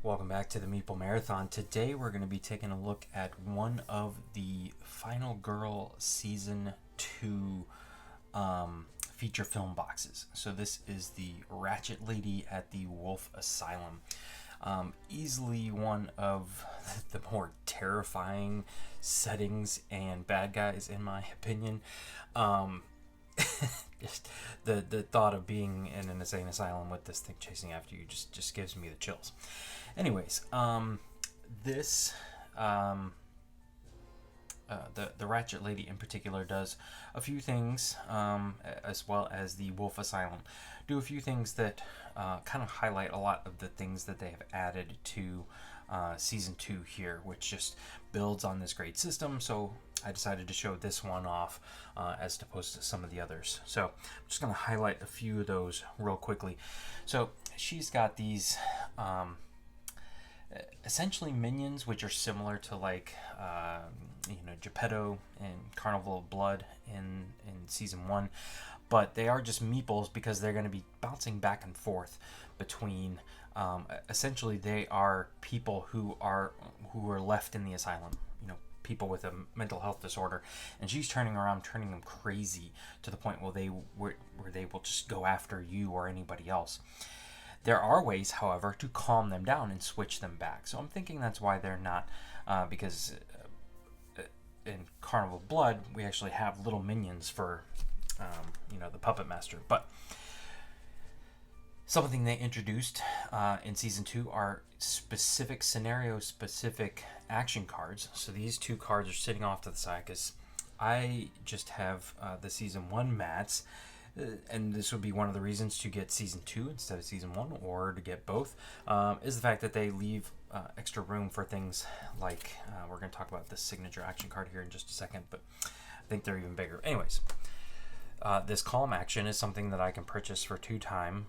Welcome back to the Meeple Marathon. Today we're going to be taking a look at one of the Final Girl Season 2 feature film boxes. So this is the Ratchet Lady at the Wolfe Asylum. Easily one of the more terrifying settings and bad guys in my opinion. Just the thought of being in an insane asylum with this thing chasing after you just gives me the chills. Anyways, this the Ratchet Lady in particular does a few things, as well as the Wolfe Asylum, do a few things that kind of highlight a lot of the things that they have added to season 2 here, which just builds on this great system. So I decided to show this one off as opposed to some of the others. So I'm just going to highlight a few of those real quickly. So she's got these essentially minions, which are similar to like Geppetto and Carnival of Blood in season 1, but they are just meeples because they're going to be bouncing back and forth between essentially they are people who are left in the asylum, people with a mental health disorder, and she's turning them crazy to the point where they will just go after you or anybody else. There are ways, however, to calm them down and switch them back. So I'm thinking that's why they're not, because in Carnival of Blood, we actually have little minions for, the Puppet Master. But something they introduced in Season 2 are specific scenario-specific action cards. So these two cards are sitting off to the side because I just have the Season 1 mats. And this would be one of the reasons to get Season 2 instead of Season 1, or to get both, is the fact that they leave extra room for things like, we're going to talk about the signature action card here in just a second, but I think they're even bigger. Anyways, this calm action is something that I can purchase for 2 time,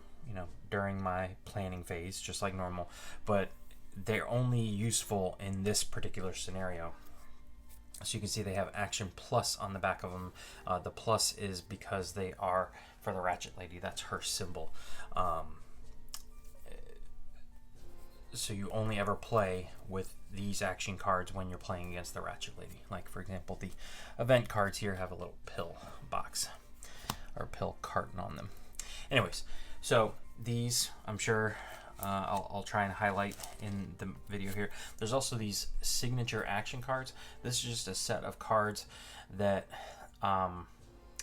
during my planning phase, just like normal, but they're only useful in this particular scenario. So you can see they have Action Plus on the back of them. The plus is because they are for the Ratchet Lady. That's her symbol. So you only ever play with these action cards when you're playing against the Ratchet Lady. Like, for example, the event cards here have a little pill box or pill carton on them. Anyways, so these, I'm sure... I'll try and highlight in the video here. There's also these signature action cards. This is just a set of cards that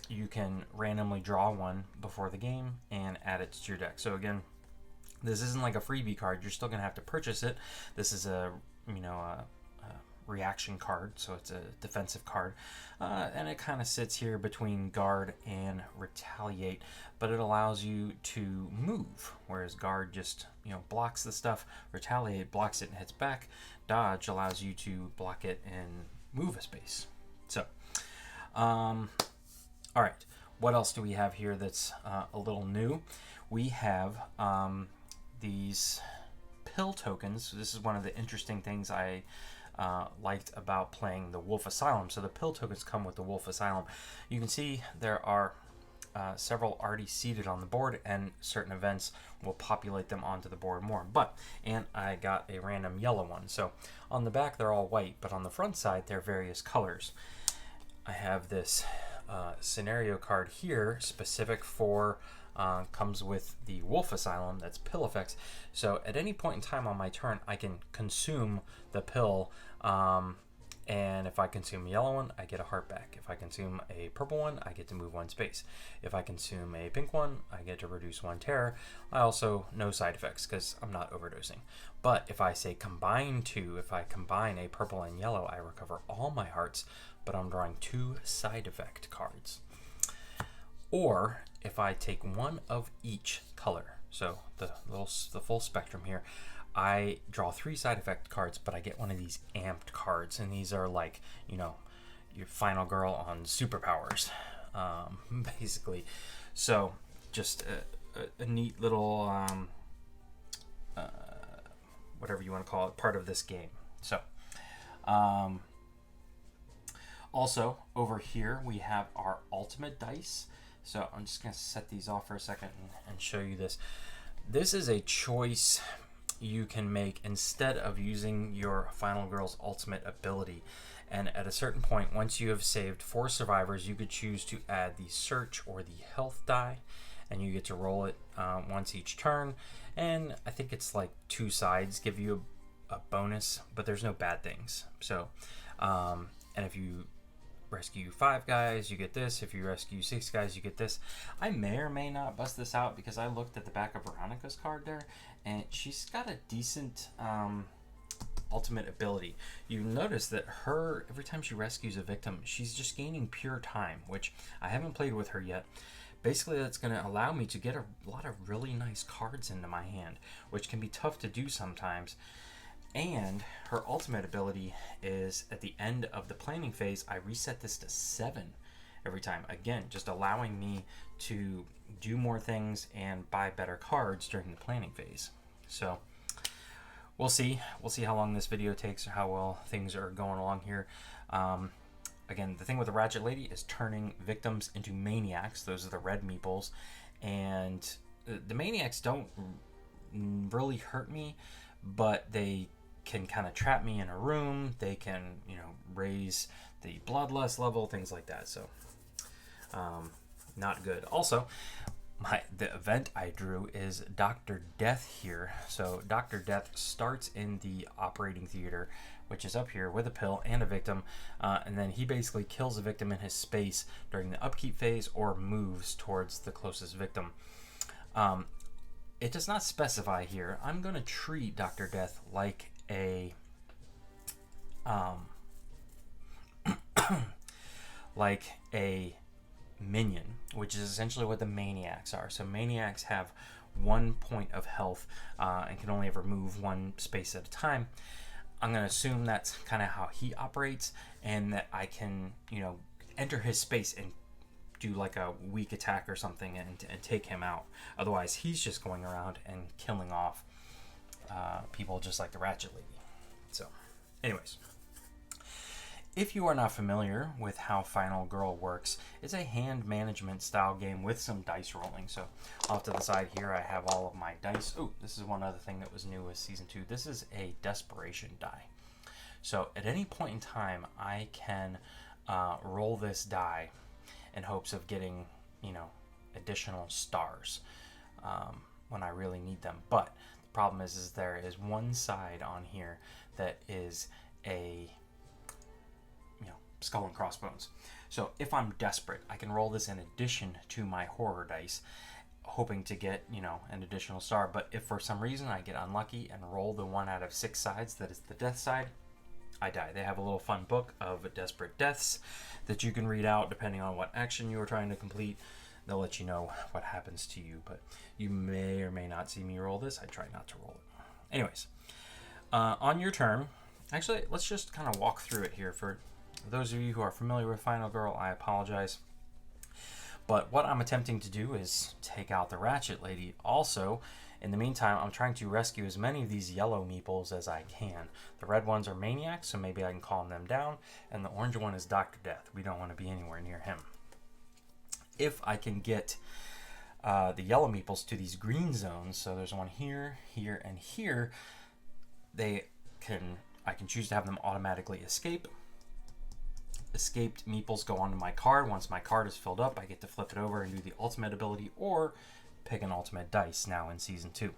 you can randomly draw one before the game and add it to your deck. So again, this isn't like a freebie card. You're still going to have to purchase it. This is a reaction card, so it's a defensive card, and it kind of sits here between guard and retaliate, but it allows you to move, whereas guard just blocks the stuff, retaliate blocks it and hits back, dodge allows you to block it and move a space. So all right, what else do we have here that's a little new? We have these pill tokens. So this is one of the interesting things I liked about playing the Wolfe Asylum. So the pill tokens come with the Wolfe Asylum. You can see there are several already seated on the board, and certain events will populate them onto the board more. And I got a random yellow one. So on the back they're all white, but on the front side they're various colors. I have this scenario card here specific for comes with the Wolfe Asylum, that's pill effects. So at any point in time on my turn, I can consume the pill, and if I consume a yellow one, I get a heart back. If I consume a purple one, I get to move 1 space. If I consume a pink one, I get to reduce 1 terror. I also, no side effects because I'm not overdosing. But if I say combine 2, if I combine a purple and yellow, I recover all my hearts, but I'm drawing 2 side effect cards. Or if I take one of each color, so the full spectrum here, I draw 3 side effect cards, but I get one of these amped cards, and these are like, your Final Girl on superpowers, basically. So just a neat little, whatever you want to call it, part of this game. So also over here we have our ultimate dice. So I'm just going to set these off for a second and show you this. This is a choice you can make instead of using your final girl's ultimate ability. And at a certain point, once you have saved 4 survivors, you could choose to add the search or the health die, and you get to roll it once each turn. And I think it's like 2 sides give you a bonus, but there's no bad things. So, and if you rescue 5 guys, you get this. If you rescue 6 guys, you get this. I may or may not bust this out because I looked at the back of Veronica's card there, and she's got a decent ultimate ability. You notice that every time she rescues a victim, she's just gaining pure time, which I haven't played with her yet. Basically, that's going to allow me to get a lot of really nice cards into my hand, which can be tough to do sometimes. And her ultimate ability is at the end of the planning phase, I reset this to 7 every time. Again, just allowing me to do more things and buy better cards during the planning phase. So we'll see. We'll see how long this video takes or how well things are going along here. Again, the thing with the Ratchet Lady is turning victims into maniacs. Those are the red meeples. And the maniacs don't really hurt me, but they can kind of trap me in a room. They can, raise the bloodlust level, things like that. So, not good. Also, the event I drew is Dr. Death here. So Dr. Death starts in the operating theater, which is up here with a pill and a victim, and then he basically kills a victim in his space during the upkeep phase or moves towards the closest victim. It does not specify here. I'm going to treat Dr. Death like a like a minion, which is essentially what the maniacs are. So maniacs have 1 point of health and can only ever move 1 space at a time. I'm going to assume that's kind of how he operates, and that I can, enter his space and do like a weak attack or something and take him out. Otherwise, he's just going around and killing off people just like the Ratchet Lady. So, anyways. If you are not familiar with how Final Girl works, it's a hand management style game with some dice rolling. So off to the side here, I have all of my dice. Oh, this is one other thing that was new with Season 2. This is a desperation die. So at any point in time, I can roll this die in hopes of getting, additional stars when I really need them. But the problem is there is one side on here that is a skull and crossbones. So if I'm desperate, I can roll this in addition to my horror dice, hoping to get, an additional star. But if for some reason I get unlucky and roll the 1 out of 6 sides that is the death side, I die. They have a little fun book of desperate deaths that you can read out depending on what action you are trying to complete. They'll let you know what happens to you, but you may or may not see me roll this. I try not to roll it. Anyways, on your turn, actually, let's just kind of walk through it here. For those of you who are familiar with Final Girl, I apologize. But what I'm attempting to do is take out the Ratchet Lady. Also, in the meantime, I'm trying to rescue as many of these yellow meeples as I can. The red ones are maniacs, so maybe I can calm them down. And the orange one is Dr. Death. We don't want to be anywhere near him. If I can get the yellow meeples to these green zones, so there's one here, here, and here, I can choose to have them automatically escape. Escaped meeples go onto my card. Once my card is filled up, I get to flip it over and do the ultimate ability or pick an ultimate dice now in Season 2.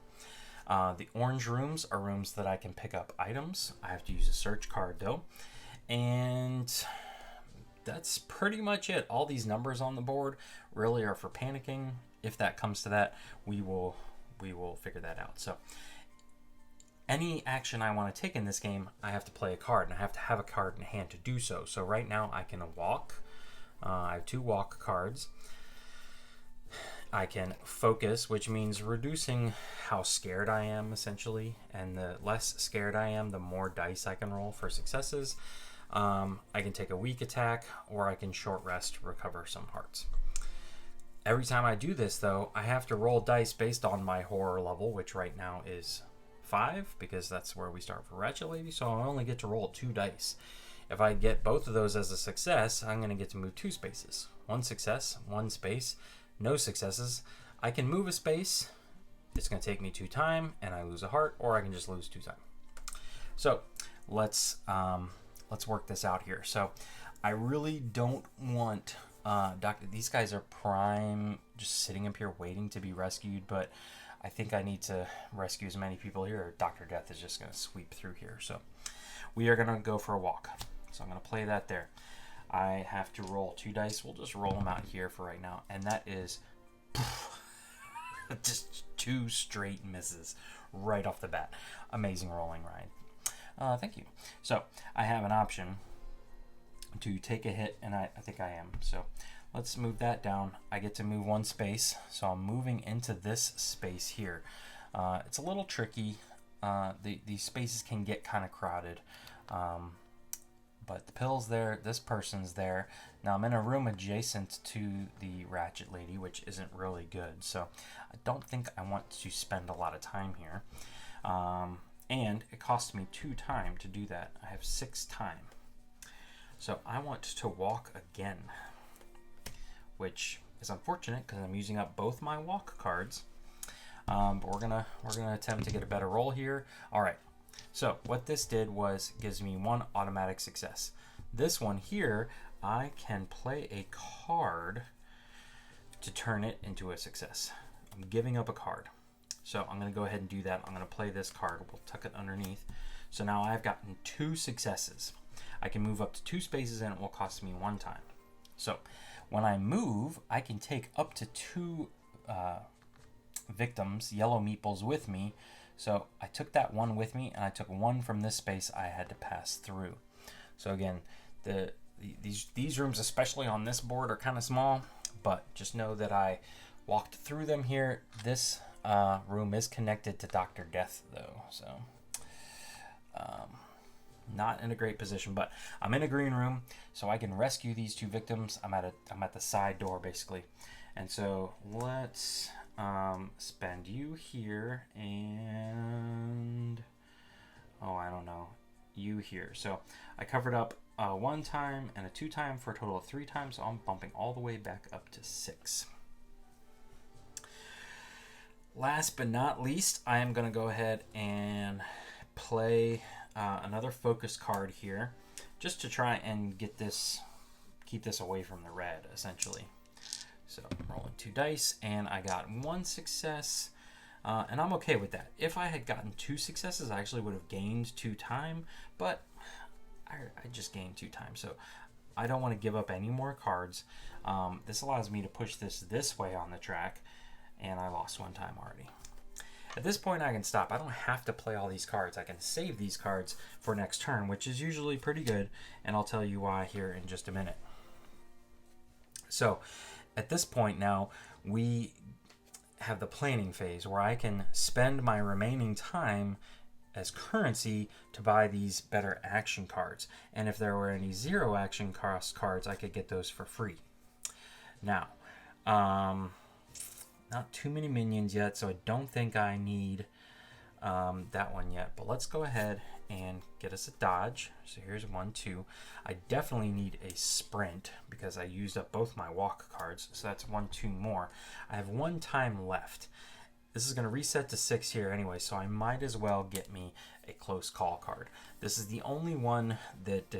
The orange rooms are rooms that I can pick up items. I have to use a search card though. And that's pretty much it. All these numbers on the board really are for panicking. If that comes to that, we will figure that out. So any action I want to take in this game, I have to play a card, and I have to have a card in hand to do so. So right now I can walk. I have 2 walk cards. I can focus, which means reducing how scared I am, essentially. And the less scared I am, the more dice I can roll for successes. I can take a weak attack, or I can short rest, recover some hearts. Every time I do this, though, I have to roll dice based on my horror level, which right now is 5, because that's where we start for Ratchet Lady, so I only get to roll 2 dice. If I get both of those as a success, I'm going to get to move 2 spaces. 1 success, 1 space, no successes. I can move a space it's going to take me 2 time and I lose a heart, or I can just lose 2 time. So let's work this out here. So I really don't want these guys are prime, just sitting up here waiting to be rescued, but I think I need to rescue as many people here, or Dr. Death is just going to sweep through here. So we are going to go for a walk. So I'm going to play that there. I have to roll 2 dice. We'll just roll them out here for right now. And that is just 2 straight misses right off the bat. Amazing rolling, Ryan. Thank you. So I have an option to take a hit, and I think I am. So let's move that down. I get to move 1 space. So I'm moving into this space here. It's a little tricky. These spaces can get kind of crowded. But the pill's there, this person's there. Now I'm in a room adjacent to the Ratchet Lady, which isn't really good. So I don't think I want to spend a lot of time here. And it costs me 2 time to do that. I have 6 time. So I want to walk again, which is unfortunate because I'm using up both my walk cards. But we're gonna attempt to get a better roll here. All right. So what this did was gives me 1 automatic success. This one here, I can play a card to turn it into a success. I'm giving up a card. So I'm going to go ahead and do that. I'm going to play this card. We'll tuck it underneath. So now I've gotten 2 successes. I can move up to 2 spaces and it will cost me 1 time. So when I move, I can take up to 2 victims, yellow meeples, with me. So I took that 1 with me, and I took 1 from this space I had to pass through. So again, these rooms, especially on this board, are kind of small, but just know that I walked through them here. This room is connected to Dr. Death, though, so not in a great position. But I'm in a green room, so I can rescue these 2 victims. I'm at the side door, basically, and so let's spend you here and I don't know, you here. So I covered up 1 time and a 2 time for a total of 3 times. So I'm bumping all the way back up to 6. Last but not least, I am going to go ahead and play another focus card here, just to try and keep this away from the red, essentially. So I'm rolling 2 dice, and I got 1 success, and I'm okay with that. If I had gotten 2 successes, I actually would have gained 2 time, but I just gained 2 time, so I don't want to give up any more cards. This allows me to push this way on the track, and I lost 1 time already. At this point, I can stop. I don't have to play all these cards. I can save these cards for next turn, which is usually pretty good, and I'll tell you why here in just a minute. So at this point now, we have the planning phase where I can spend my remaining time as currency to buy these better action cards. And if there were any 0 action cost cards, I could get those for free. Now, not too many minions yet, so I don't think I need that one yet. But let's go ahead and get us a dodge. So here's 1, 2. I definitely need a sprint because I used up both my walk cards. So that's 1, 2 more. I have 1 time left. This is going to reset to 6 here anyway, so I might as well get me a close call card. This is the only one that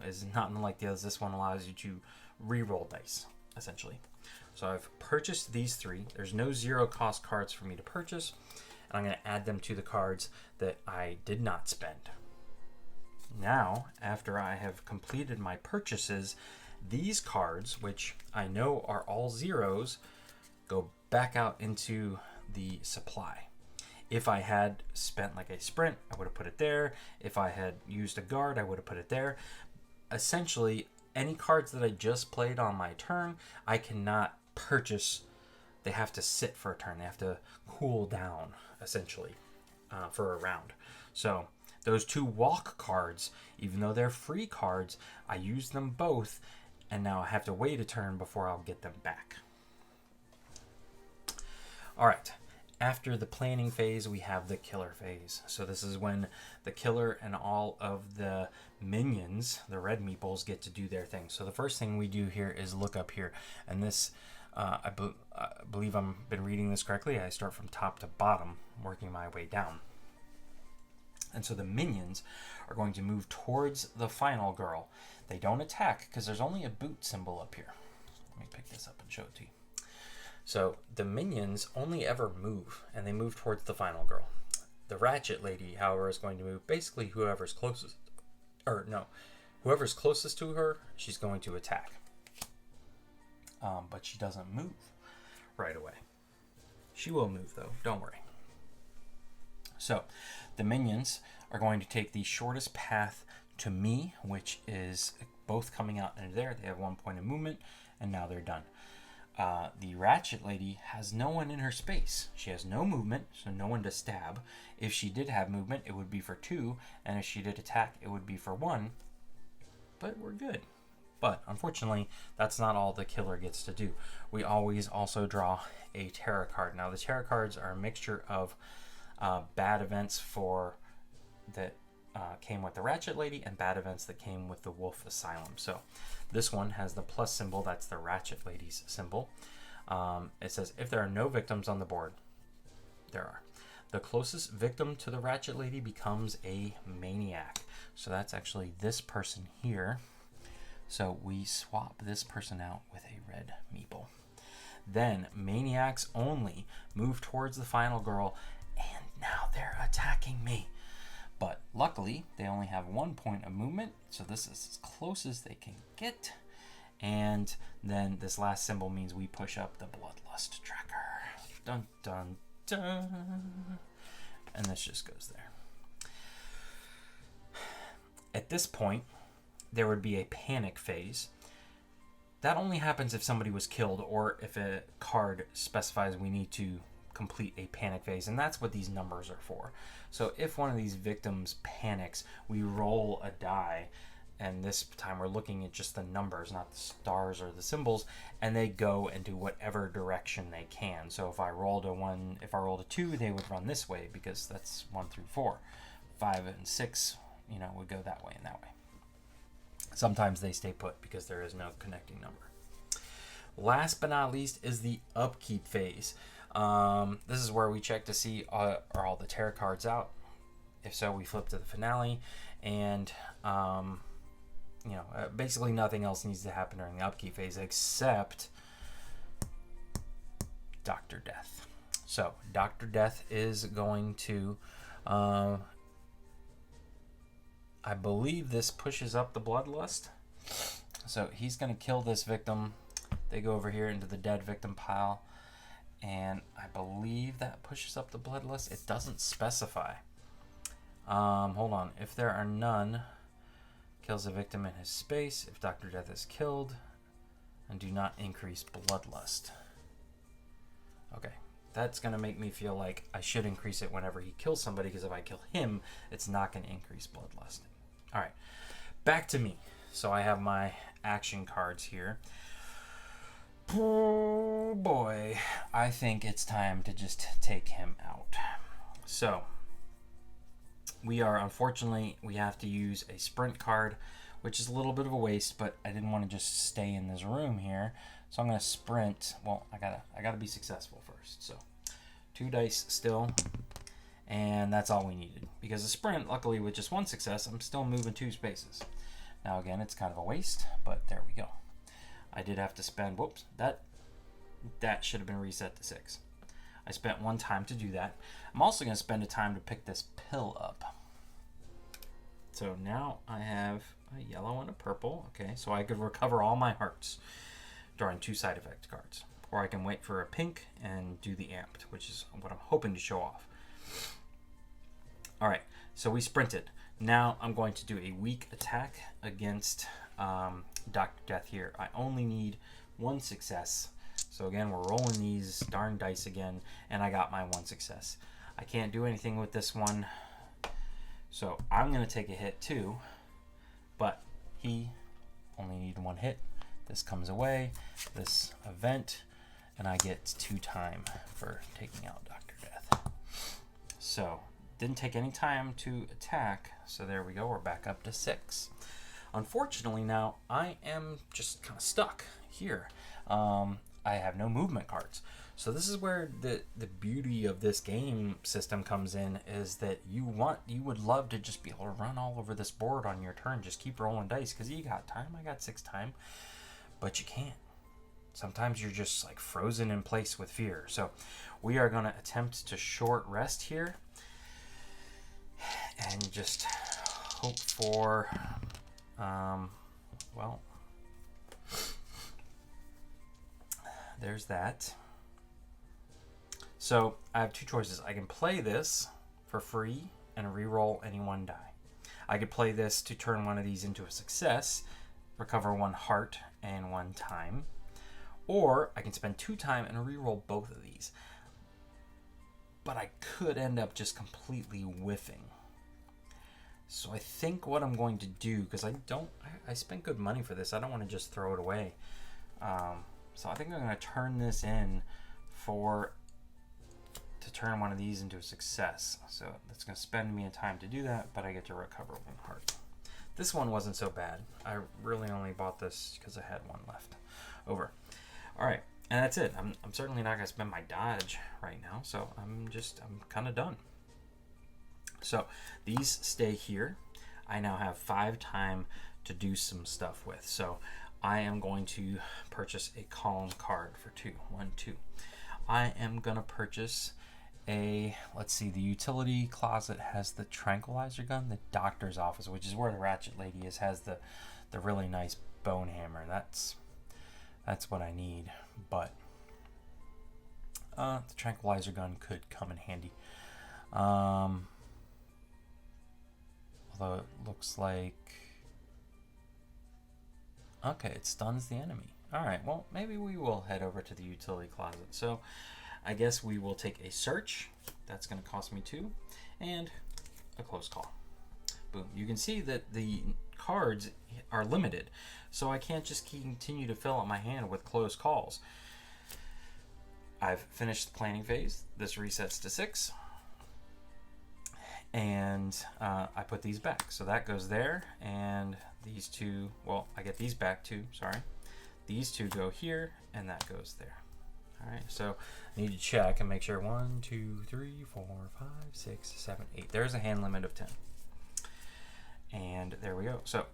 is not unlike the others. This one allows you to re-roll dice, essentially. So I've purchased these 3. There's no 0 cost cards for me to purchase, and I'm going to add them to the cards that I did not spend. Now, after I have completed my purchases, these cards, which I know are all 0s, go back out into the supply. If I had spent like a sprint, I would have put it there. If I had used a guard, I would have put it there. Essentially, any cards that I just played on my turn, I cannot purchase. They have to sit for a turn. They have to cool down, essentially, for a round. So those 2 walk cards, even though they're free cards, I use them both, and now I have to wait a turn before I'll get them back. All right. After the planning phase, we have the killer phase. So this is when the killer and all of the minions, the red meeples, get to do their thing. So the first thing we do here is look up here, and this I believe I've been reading this correctly. I start from top to bottom, working my way down. And so the minions are going to move towards the final girl. They don't attack because there's only a boot symbol up here. Let me pick this up and show it to you. So the minions only ever move, and they move towards the final girl. The Ratchet Lady, however, is going to move basically whoever's closest. Whoever's closest to her, she's going to attack. But she doesn't move right away. She will move, though. Don't worry. So the minions are going to take the shortest path to me, which is both coming out into there. They have 1 point of movement, and now they're done. The Ratchet Lady has no one in her space. She has no movement, so no one to stab. If she did have movement, it would be for 2, and if she did attack, it would be for 1. But we're good. But unfortunately, that's not all the killer gets to do. We always also draw a tarot card. Now, the tarot cards are a mixture of bad events that came with the Ratchet Lady and bad events that came with the Wolfe Asylum. So this one has the plus symbol. That's the Ratchet Lady's symbol. It says, if there are no victims on the board, there are. The closest victim to the Ratchet Lady becomes a maniac. So that's actually this person here. So we swap this person out with a red Meeple. Then maniacs only move towards the final girl, and now they're attacking me. But luckily, they only have 1 point of movement, so this is as close as they can get. And then this last symbol means we push up the bloodlust tracker. Dun, dun, dun. And this just goes there. At this point, there would be a panic phase. That only happens if somebody was killed or if a card specifies we need to complete a panic phase, and that's what these numbers are for. So if one of these victims panics, we roll a die, and this time we're looking at just the numbers, not the stars or the symbols, and they go into whatever direction they can. So if I rolled a 2, they would run this way because that's 1 through 4. 5 and 6, would go that way and that way. Sometimes they stay put because there is no connecting number. Last but not least is the upkeep phase. This is where we check to see are all the tarot cards out. If so, we flip to the finale, and basically nothing else needs to happen during the upkeep phase except Dr. Death. So Dr. Death is going to, I believe this pushes up the bloodlust. So he's going to kill this victim. They go over here into the dead victim pile. And I believe that pushes up the bloodlust. It doesn't specify. Hold on. If there are none, kills a victim in his space. If Dr. Death is killed, and do not increase bloodlust. Okay. That's going to make me feel like I should increase it whenever he kills somebody, because if I kill him, it's not going to increase bloodlust. All right. Back to me. So I have my action cards here. Oh boy, I think it's time to just take him out. So we have to use a sprint card, which is a little bit of a waste, but I didn't want to just stay in this room here, so I'm going to sprint. Well, I gotta be successful first. So 2 dice still, and that's all we needed, because a sprint, luckily with just 1 success, I'm still moving 2 spaces. Now again, it's kind of a waste, but there we go. I did have to spend, that should have been reset to 6. I spent 1 time to do that. I'm also going to spend a time to pick this pill up. So now I have a yellow and a purple. Okay, so I could recover all my hearts during 2 side effect cards. Or I can wait for a pink and do the amped, which is what I'm hoping to show off. Alright, so we sprinted. Now I'm going to do a weak attack against Dr. Death here. I only need 1 success. So again, we're rolling these darn dice again, and I got my 1 success. I can't do anything with this one, so I'm going to take a hit too, but he only needed 1 hit. This comes away, this event, and I get 2 time for taking out Dr. Death. So didn't take any time to attack, so there we go, we're back up to 6. Unfortunately now, I am just kind of stuck here. I have no movement cards. So this is where the beauty of this game system comes in, is that you would love to just be able to run all over this board on your turn, just keep rolling dice, because you got time. I got 6 time, but you can't. Sometimes you're just like frozen in place with fear. So we are going to attempt to short rest here and just hope for, well, there's that. So I have 2 choices. I can play this for free and re-roll any 1 die. I could play this to turn one of these into a success, recover 1 heart and 1 time. Or I can spend 2 time and re-roll both of these. But I could end up just completely whiffing. So I think what I'm going to do, because I spent good money for this. I don't want to just throw it away. So I think I'm going to turn this in to turn one of these into a success. So that's going to spend me a time to do that, but I get to recover 1 heart. This one wasn't so bad. I really only bought this because I had 1 left over. All right, and that's it. I'm certainly not going to spend my dodge right now, so I'm kind of done. So these stay here. I now have 5 time to do some stuff with. So I am going to purchase a column card for 2. 1, 2. I am going to purchase let's see, the utility closet has the tranquilizer gun. The doctor's office, which is where the Ratchet Lady is, has the really nice bone hammer. That's what I need, but the tranquilizer gun could come in handy. Although it looks like, okay, it stuns the enemy. All right, well, maybe we will head over to the utility closet. So I guess we will take a search. That's going to cost me 2, and a close call. Boom. You can see that the cards are limited, so I can't just continue to fill up my hand with close calls. I've finished the planning phase. This resets to 6, and I put these back. So that goes there, and these 2, well, I get these back too, sorry. These 2 go here, and that goes there. All right, so I need to check and make sure 1, 2, 3, 4, 5, 6, 7, 8. There's a hand limit of 10. And there we go. So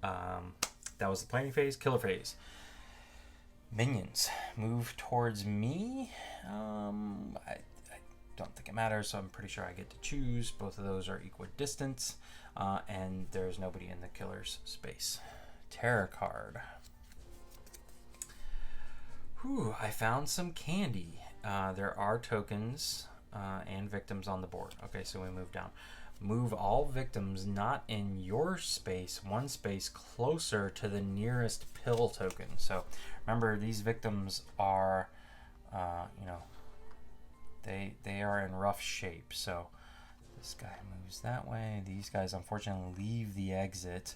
that was the planning phase. Killer phase. Minions move towards me. I don't think it matters, so I'm pretty sure I get to choose. Both of those are equidistant, and there's nobody in the killer's space. Terror card. Whew, I found some candy. There are tokens and victims on the board. Okay, so we move down. Move all victims not in your space 1 space closer to the nearest pill token. So remember, these victims are, they are in rough shape. So this guy moves that way. These guys unfortunately leave the exit.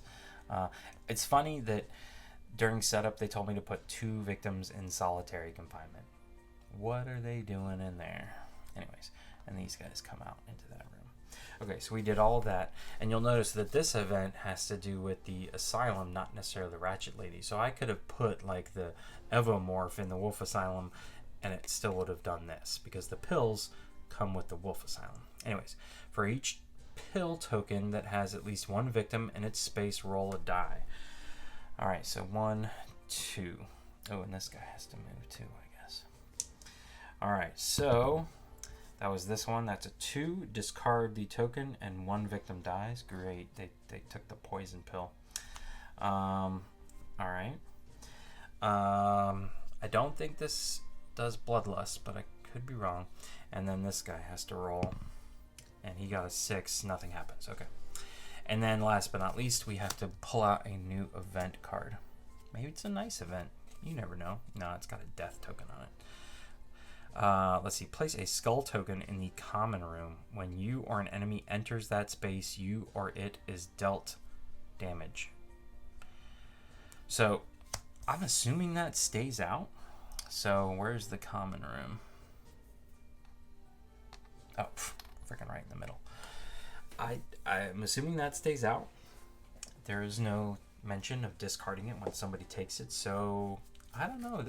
It's funny that during setup they told me to put 2 victims in solitary confinement. What are they doing in there? Anyways, and these guys come out into that room. Okay, so we did all of that, and you'll notice that this event has to do with the asylum, not necessarily the Ratchet Lady. So I could have put like the Evomorph in the Wolfe Asylum, and it still would have done this, because the pills come with the Wolfe Asylum. Anyways, for each pill token that has at least 1 victim in its space, roll a die. All right, so 1, 2. Oh, and this guy has to move too, I guess. All right, so that was this one. That's a 2. Discard the token, and 1 victim dies. Great. They took the poison pill. All right. I don't think this does bloodlust, but I could be wrong. And then this guy has to roll, and he got a 6. Nothing happens. Okay. And then last but not least, we have to pull out a new event card. Maybe it's a nice event. You never know. No, it's got a death token on it. Let's see. Place a skull token in the common room. When you or an enemy enters that space, you or it is dealt damage. So I'm assuming that stays out. So where's the common room? Oh, freaking right in the middle. I'm assuming that stays out. There is no mention of discarding it when somebody takes it, so I don't know.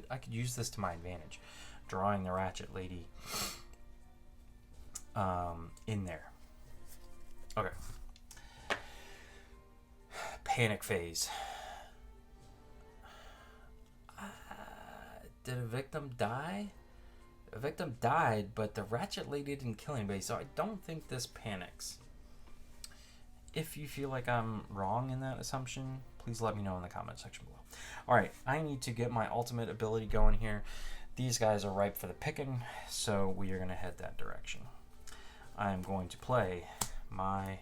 I could use this to my advantage, drawing the Ratchet Lady in there. Okay. Panic phase. Did a victim die? A victim died, but the Ratchet Lady didn't kill anybody, so I don't think this panics. If you feel like I'm wrong in that assumption, please let me know in the comment section below. Alright, I need to get my ultimate ability going here. These guys are ripe for the picking, so we are going to head that direction. I'm going to play my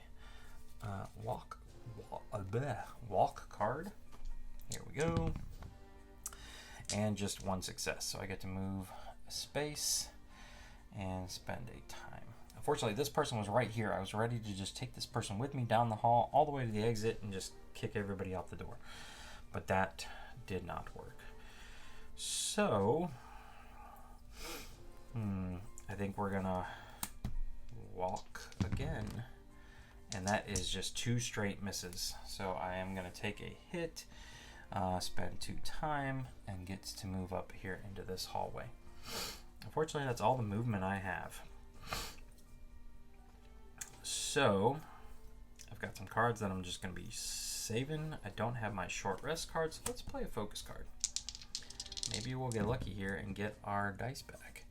walk card. Here we go. And just one success, so I get to move a space and spend a time. Unfortunately, this person was right here. I was ready to just take this person with me down the hall all the way to the exit and just kick everybody out the door. But that did not work. So, I think we're gonna walk again. And that is just 2 straight misses. So I am gonna take a hit, spend 2 time, and gets to move up here into this hallway. Unfortunately, that's all the movement I have. So, I've got some cards that I'm just going to be saving. I don't have my short rest cards, so let's play a focus card. Maybe we'll get lucky here and get our dice back.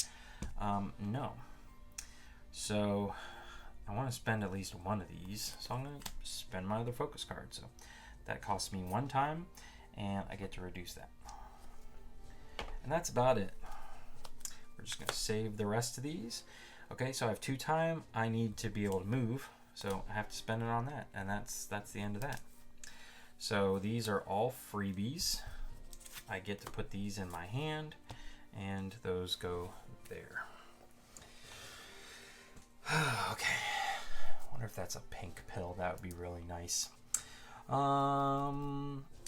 No. So, I want to spend at least one of these, so I'm going to spend my other focus card. So, that costs me 1 time, and I get to reduce that. And that's about it. We're just going to save the rest of these. Okay, so I have 2 time. I need to be able to move, so I have to spend it on that, and that's the end of that. So these are all freebies. I get to put these in my hand, and those go there. Okay, I wonder if that's a pink pill. That would be really nice.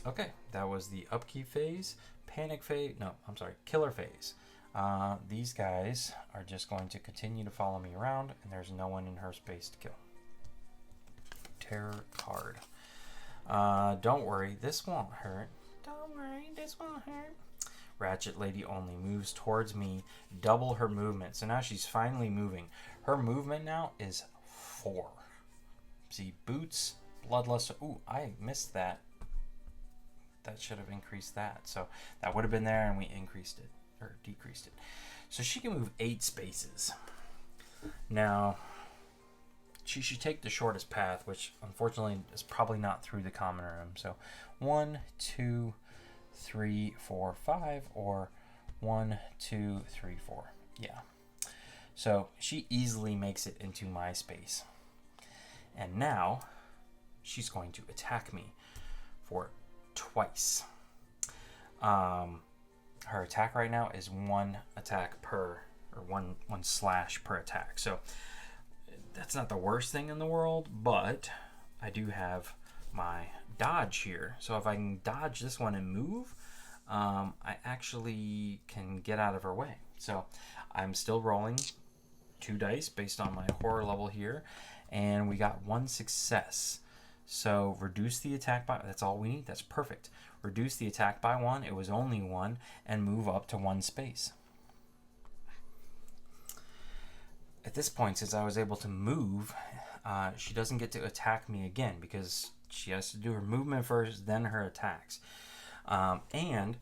Okay, that was the upkeep phase. Panic phase, no, I'm sorry, killer phase. These guys are just going to continue to follow me around, and there's no one in her space to kill. Terror card. Don't worry, this won't hurt. Don't worry, this won't hurt. Ratchet Lady only moves towards me, double her movement. So now she's finally moving. Her movement now is 4. See, boots, bloodlust. Ooh, I missed that. That should have increased that. So that would have been there, and we increased it. Or decreased it. So she can move 8 spaces. Now, she should take the shortest path, which unfortunately is probably not through the common room. So 1, 2, 3, 4, 5, or 1, 2, 3, 4. Yeah. So she easily makes it into my space. And now she's going to attack me for twice. Her attack right now is 1 attack per, or one slash per attack. So that's not the worst thing in the world, but I do have my dodge here. So if I can dodge this one and move, I actually can get out of her way. So I'm still rolling 2 dice based on my horror level here, and we got 1 success. So reduce the attack by, that's all we need, that's perfect. Reduce the attack by 1, it was only 1, and move up to 1 space. At this point, since I was able to move, she doesn't get to attack me again because she has to do her movement first, then her attacks. And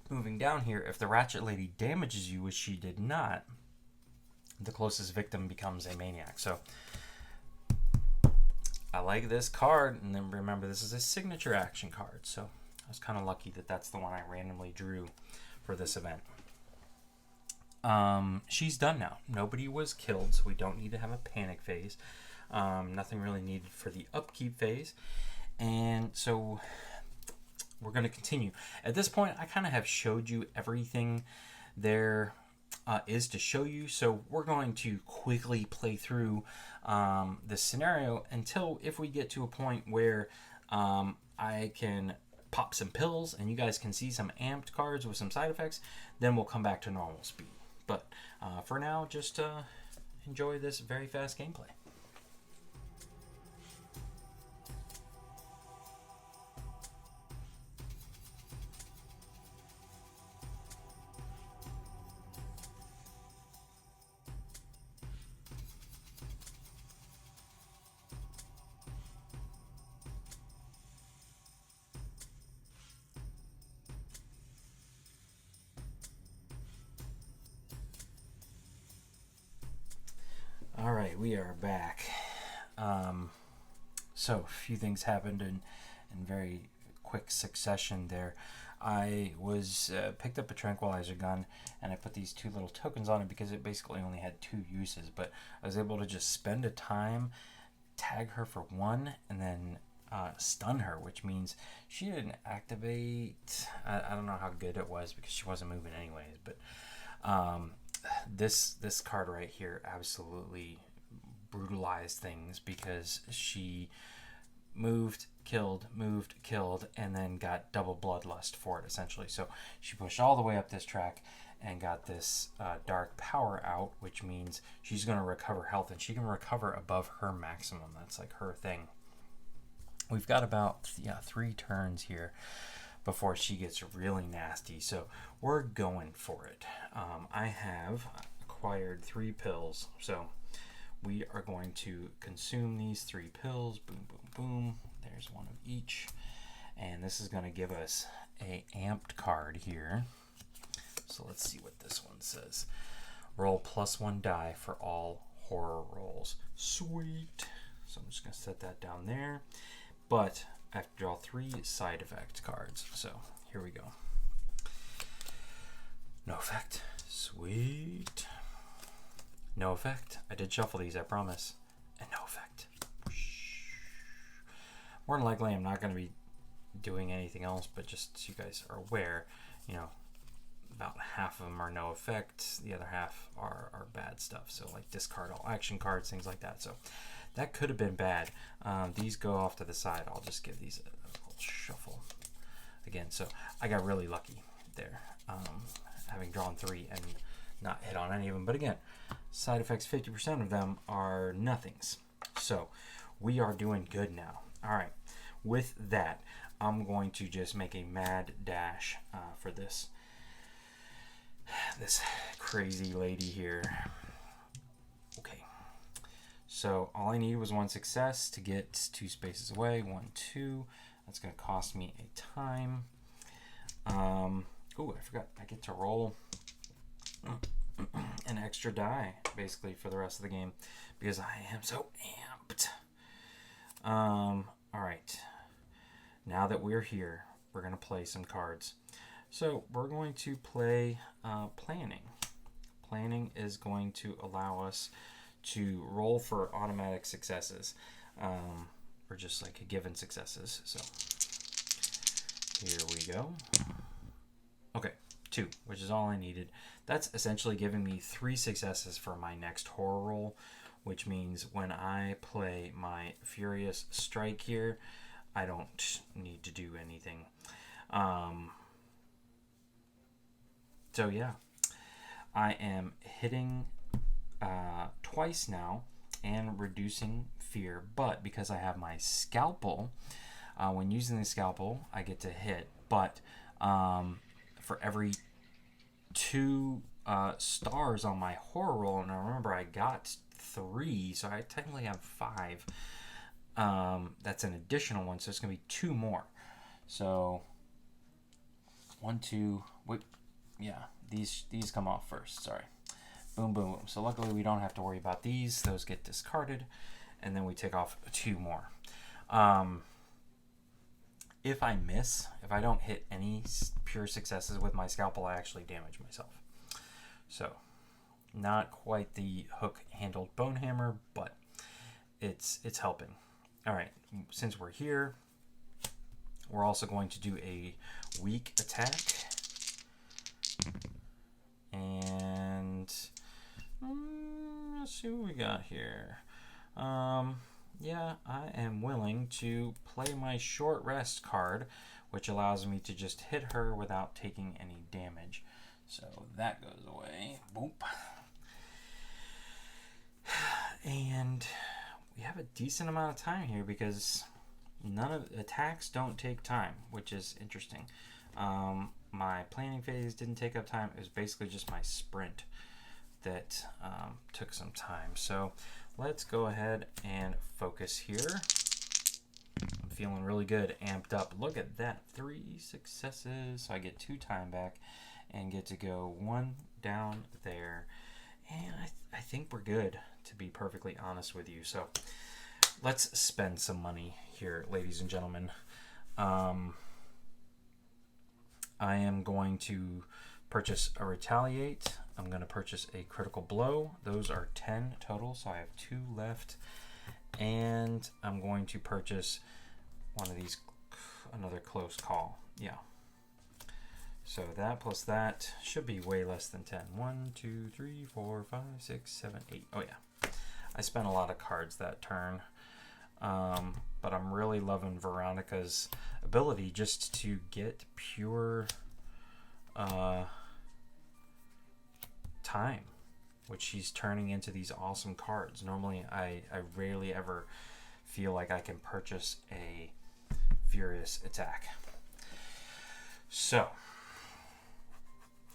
moving down here, if the Ratchet Lady damages you, which she did not, the closest victim becomes a maniac. So I like this card, and then remember this is a signature action card, so I was kind of lucky that that's the one I randomly drew for this event. She's done now. Nobody was killed, so we don't need to have a panic phase. Nothing really needed for the upkeep phase, and so we're going to continue. At this point, I kind of have showed you everything there is to show you, so we're going to quickly play through this scenario until if we get to a point where I can pop some pills and you guys can see some amped cards with some side effects, then we'll come back to normal speed. But for now, just enjoy this very fast gameplay. All right, we are back. So a few things happened in very quick succession there. I was picked up a tranquilizer gun, and I put these 2 little tokens on it because it basically only had 2 uses. But I was able to just spend a time, tag her for 1, and then stun her, which means she didn't activate. I don't know how good it was because she wasn't moving anyways. But this card right here absolutely brutalized things because she moved, killed, and then got double bloodlust for it, essentially. So she pushed all the way up this track and got this dark power out, which means she's going to recover health, and she can recover above her maximum. That's like her thing. We've got about 3 turns here before she gets really nasty, so we're going for it. I have acquired 3 pills, so we are going to consume these 3 pills. Boom, boom, boom. There's 1 of each. And this is going to give us a amped card here. So let's see what this one says. Roll +1 die for all horror rolls. Sweet. So I'm just going to set that down there. But I have to draw 3 side effect cards. So here we go. No effect. Sweet. No effect. I did shuffle these, I promise. And no effect. More than likely, I'm not going to be doing anything else, but just so you guys are aware, about half of them are no effect. The other half are bad stuff. So like discard all action cards, things like that. So that could have been bad. These go off to the side. I'll just give these a little shuffle again. So I got really lucky there, having drawn 3 and not hit on any of them. But again, side effects, 50% of them are nothings. So we are doing good now. All right. With that, I'm going to just make a mad dash for this crazy lady here. Okay. So all I need was 1 success to get 2 spaces away. 1, 2. That's going to cost me a time. Oh, I forgot. I get to roll an extra die basically for the rest of the game because I am so amped. All right. Now that we're here, we're going to play some cards. So we're going to play planning. Planning is going to allow us to roll for automatic successes, or just like given successes. So here we go. Okay, 2, which is all I needed. That's essentially giving me 3 successes for my next horror roll, which means when I play my Furious Strike here, I don't need to do anything. So yeah, I am hitting twice now and reducing fear, but because I have my scalpel, when using the scalpel, I get to hit, but for every 2 stars on my horror roll, and I remember I got 3, so I technically have 5. That's an additional 1, so it's going to be 2 more. So 1, 2, wait, yeah, these come off first, sorry. Boom, boom, boom. So luckily we don't have to worry about these. Those get discarded, and then we take off 2 more. If I miss, if I don't hit any pure successes with my scalpel, I actually damage myself. So not quite the hook-handled bone hammer, but it's helping. All right, since we're here, we're also going to do a weak attack. And let's see what we got here. Yeah, I am willing to play my short rest card, which allows me to just hit her without taking any damage. So that goes away. Boop. And we have a decent amount of time here because none of the attacks don't take time, which is interesting. My planning phase didn't take up time. It was basically just my sprint that took some time. So let's go ahead and focus here. I'm feeling really good, amped up. Look at that, 3 successes. So I get 2 time back and get to go 1 down there. And I think we're good to be perfectly honest with you. So let's spend some money here, ladies and gentlemen. I am going to purchase a Retaliate. I'm going to purchase a Critical Blow. Those are 10 total, so I have 2 left. And I'm going to purchase one of these, another Close Call. Yeah. So that plus that should be way less than 10. 1, 2, 3, 4, 5, 6, 7, 8. Oh yeah. I spent a lot of cards that turn. But I'm really loving Veronica's ability just to get pure time, which she's turning into these awesome cards. Normally I rarely ever feel like I can purchase a Furious Attack. So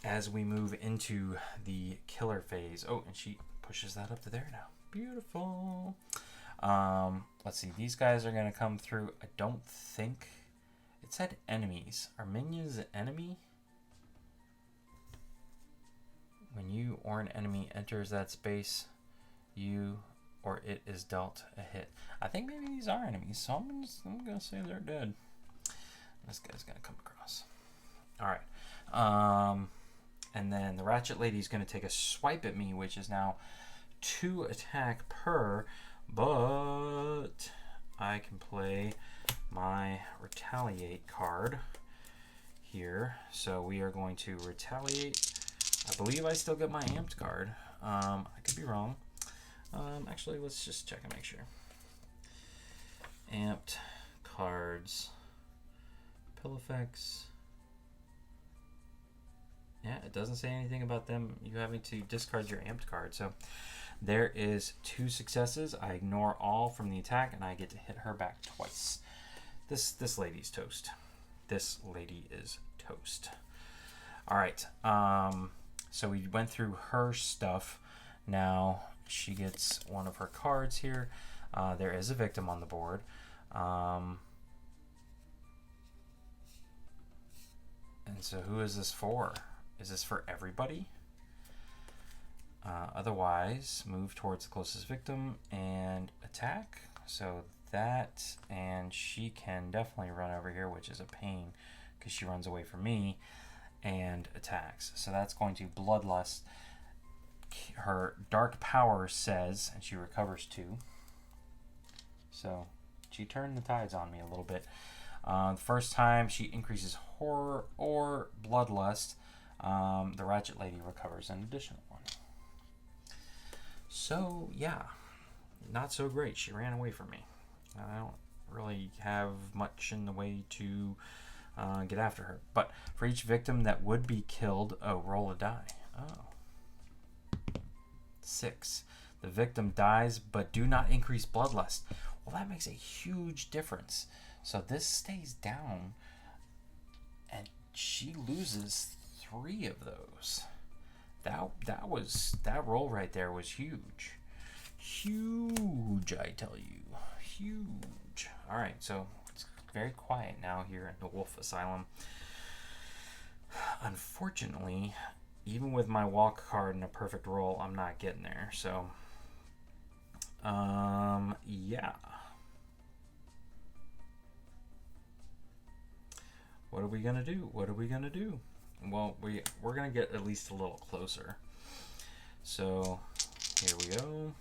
as we move into the killer phase, oh, and she pushes that up to there now. Beautiful. Let's see. These guys are going to come through. I don't think it said enemies. Are minions an enemy? When you or an enemy enters that space, you or it is dealt a hit. I think maybe these are enemies, so I'm going to say they're dead. This guy's going to come across. All right. And then the Ratchet Lady is going to take a swipe at me, which is now 2 attack per, but I can play my Retaliate card here. So we are going to Retaliate. I believe I still get my Amped card. I could be wrong. Actually, let's just check and make sure. Amped cards. Pill effects. Yeah, it doesn't say anything about them, you having to discard your Amped card. So there is 2 successes. I ignore all from the attack, and I get to hit her back twice. This lady's toast. This lady is toast. All right. So we went through her stuff. Now she gets one of her cards here. There is a victim on the board. And so who is this for? Is this for everybody? Otherwise, move towards the closest victim and attack. So that, and she can definitely run over here, which is a pain because she runs away from me and attacks. So that's going to Bloodlust. Her Dark Power says, and she recovers 2. So she turned the tides on me a little bit. The first time she increases Horror or Bloodlust, the Ratchet Lady recovers an additional 1. So yeah, not so great. She ran away from me. I don't really have much in the way to get after her. But for each victim that would be killed, roll a die. 6. The victim dies, but do not increase Bloodlust. Well, that makes a huge difference. So this stays down, and she loses 3 of those. That roll right there was huge. Huge, I tell you. Huge. All right, so it's very quiet now here at the Wolfe Asylum. Unfortunately, even with my walk card and a perfect roll, I'm not getting there. So, yeah. What are we gonna do? What are we gonna do? Well, we're gonna get at least a little closer. So here we go.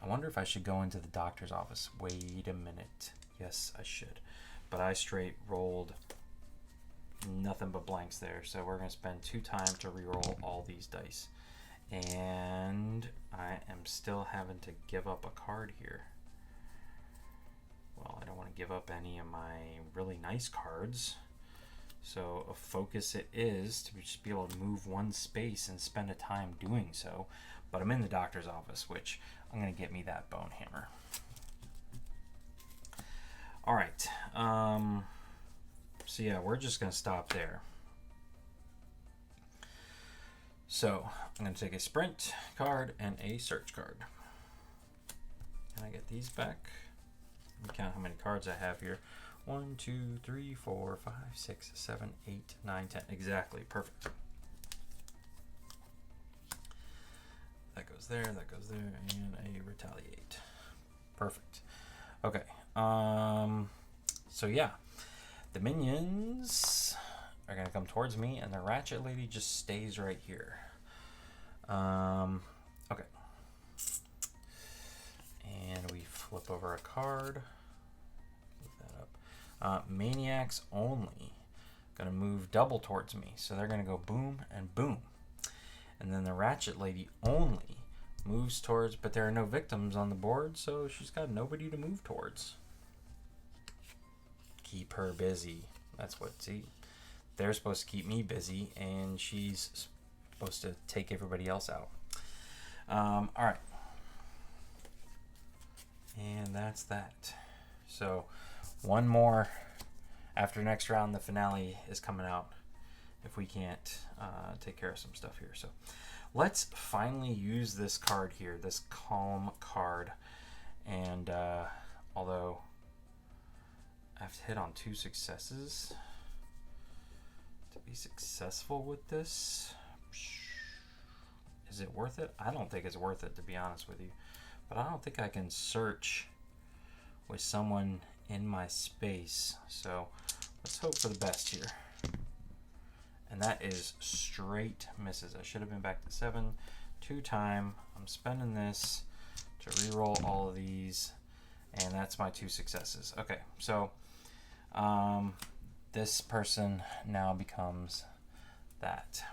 I wonder if I should go into the doctor's office. Wait a minute. Yes, I should. But I straight rolled nothing but blanks there. So we're gonna spend 2 time to re-roll all these dice. And I am still having to give up a card here. Well, I don't want to give up any of my really nice cards. So a focus it is to just be able to move 1 space and spend a time doing so. But I'm in the doctor's office, which I'm going to get me that bone hammer. All right. So yeah, we're just going to stop there. So I'm going to take a sprint card and a search card. Can I get these back? Let me count how many cards I have here. 1, 2, 3, 4, 5, 6, 7, 8, 9, 10. Exactly. Perfect. That goes there, and a retaliate. Perfect. Okay. So yeah, the minions are gonna come towards me, and the Ratchet Lady just stays right here. Okay. And we flip over a card. Move that up. Maniacs only. Gonna move double towards me, so they're gonna go boom and boom. And then the Ratchet Lady only moves towards, but there are no victims on the board, so she's got nobody to move towards. Keep her busy. That's what, see, they're supposed to keep me busy, and she's supposed to take everybody else out. All right. And that's that. So one more after next round. The finale is coming out if we can't take care of some stuff here. So let's finally use this card here, this calm card. And although I have to hit on 2 successes to be successful with this, is it worth it? I don't think it's worth it, to be honest with you. But I don't think I can search with someone in my space. So let's hope for the best here. And that is straight misses. I should have been back to 7. 2 time. I'm spending this to re-roll all of these. And that's my 2 successes. Okay, so this person now becomes that.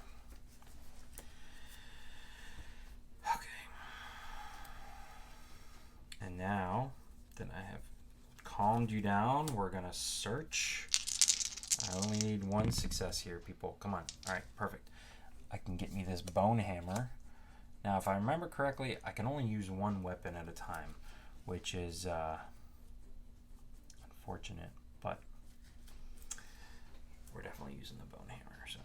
Okay. And now that I have calmed you down, we're going to search. I only need 1 success here, people. Come on. All right, perfect. I can get me this bone hammer. Now, if I remember correctly, I can only use 1 weapon at a time, which is unfortunate, but we're definitely using the bone hammer. So,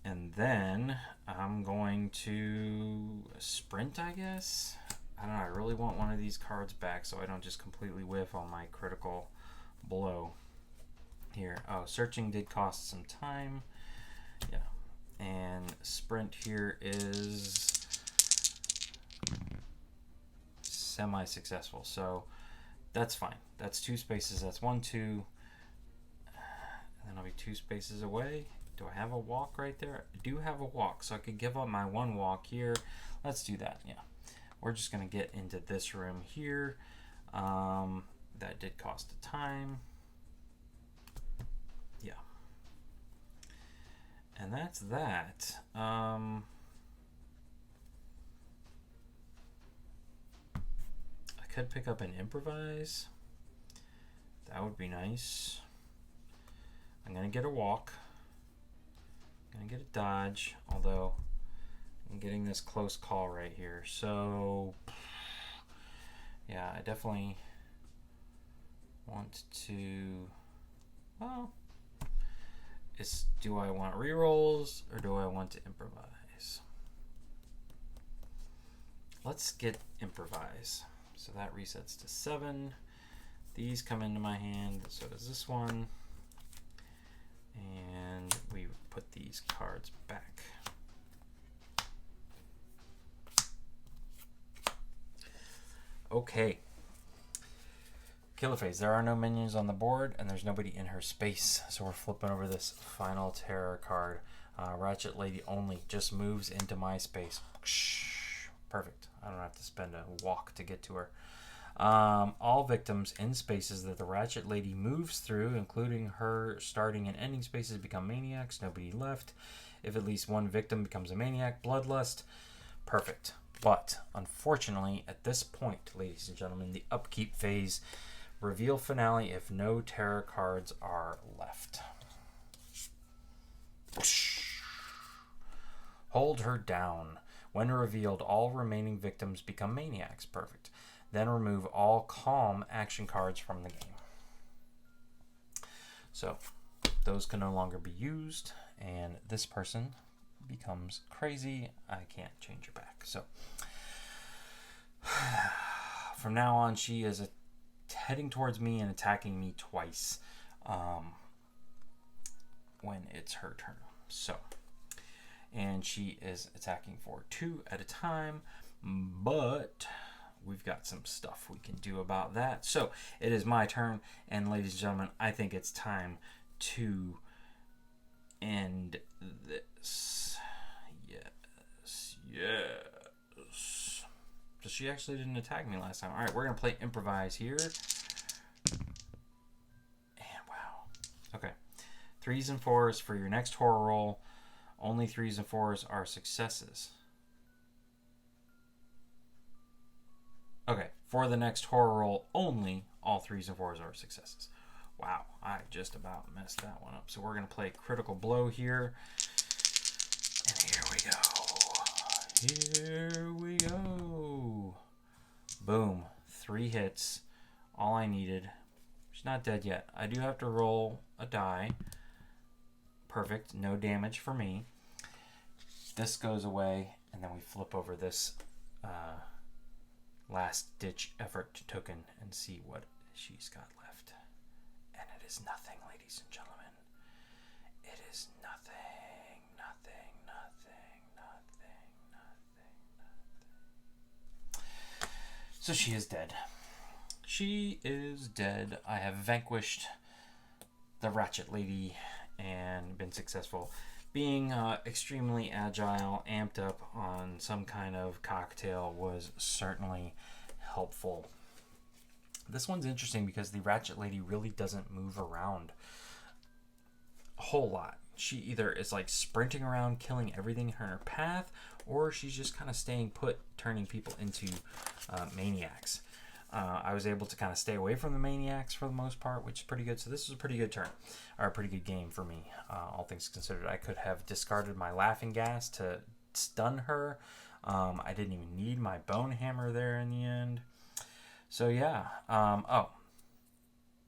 and then I'm going to sprint, I guess. I don't know, I really want one of these cards back so I don't just completely whiff on my critical blow here. Oh, searching did cost some time. Yeah. And sprint here is semi-successful. So that's fine. That's 2 spaces. That's 1, 2. And then I'll be 2 spaces away. Do I have a walk right there? I do have a walk, so I could give up my 1 walk here. Let's do that, yeah. We're just going to get into this room here. That did cost a time. Yeah. And that's that. I could pick up an improvise. That would be nice. I'm going to get a walk. I'm going to get a dodge, although I'm getting this close call right here. So, yeah, I definitely want to, well, do I want rerolls or do I want to improvise? Let's get improvise. So that resets to 7. These come into my hand, so does this one. And we put these cards back. Okay. Killer phase. There are no minions on the board, and there's nobody in her space. So we're flipping over this final terror card. Ratchet Lady only just moves into my space. Perfect. I don't have to spend a walk to get to her. All victims in spaces that the Ratchet Lady moves through, including her starting and ending spaces, become maniacs. Nobody left. If at least 1 victim becomes a maniac, bloodlust. Perfect. But unfortunately, at this point, ladies and gentlemen, the upkeep phase, reveal finale if no terror cards are left. Hold her down. When revealed, all remaining victims become maniacs. Perfect. Then remove all calm action cards from the game. So those can no longer be used, and this person becomes crazy. I can't change her back. So from now on, she is heading towards me and attacking me twice when it's her turn. So and she is attacking for 2 at a time, but we've got some stuff we can do about that. So it is my turn, and ladies and gentlemen, I think it's time to end this. Yes. So she actually didn't attack me last time. All right, we're gonna play improvise here. And wow. Okay. 3s and 4s for your next horror roll. Only 3s and 4s are successes. Okay, for the next horror roll, only all 3s and 4s are successes. Wow, I just about messed that one up. So we're going to play Critical Blow here. And here we go. Here we go. Boom. 3 hits. All I needed. She's not dead yet. I do have to roll a die. Perfect. No damage for me. This goes away, and then we flip over this last-ditch effort token and see what she's got left. And it is nothing, ladies and gentlemen. It is nothing, nothing, nothing, nothing, nothing, nothing. So she is dead. She is dead. I have vanquished the Ratchet Lady and been successful. Being extremely agile, amped up on some kind of cocktail was certainly helpful. This one's interesting because the Ratchet Lady really doesn't move around a whole lot. She either is like sprinting around, killing everything in her path, or she's just kind of staying put, turning people into maniacs. I was able to kind of stay away from the maniacs for the most part, which is pretty good. So this was a pretty good turn, or a pretty good game for me, all things considered. I could have discarded my laughing gas to stun her. I didn't even need my bone hammer there in the end. So yeah. Oh,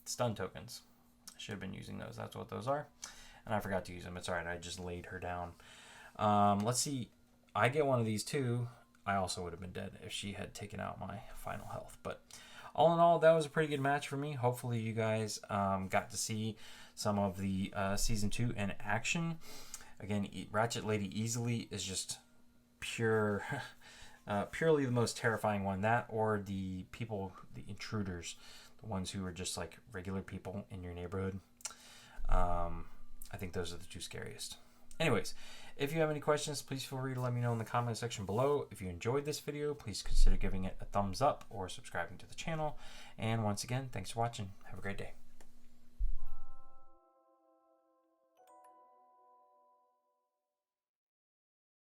stun tokens. I should have been using those. That's what those are. And I forgot to use them. It's alright. I just laid her down. Let's see. I get one of these too. I also would have been dead if she had taken out my final health. But all in all, that was a pretty good match for me. Hopefully you guys got to see some of the Season 2 in action. Again, Ratchet Lady easily is just purely the most terrifying one. That or the people, the intruders, the ones who are just like regular people in your neighborhood. I think those are the 2 scariest. Anyways, if you have any questions, please feel free to let me know in the comment section below. If you enjoyed this video, please consider giving it a thumbs up or subscribing to the channel. And once again, thanks for watching. Have a great day.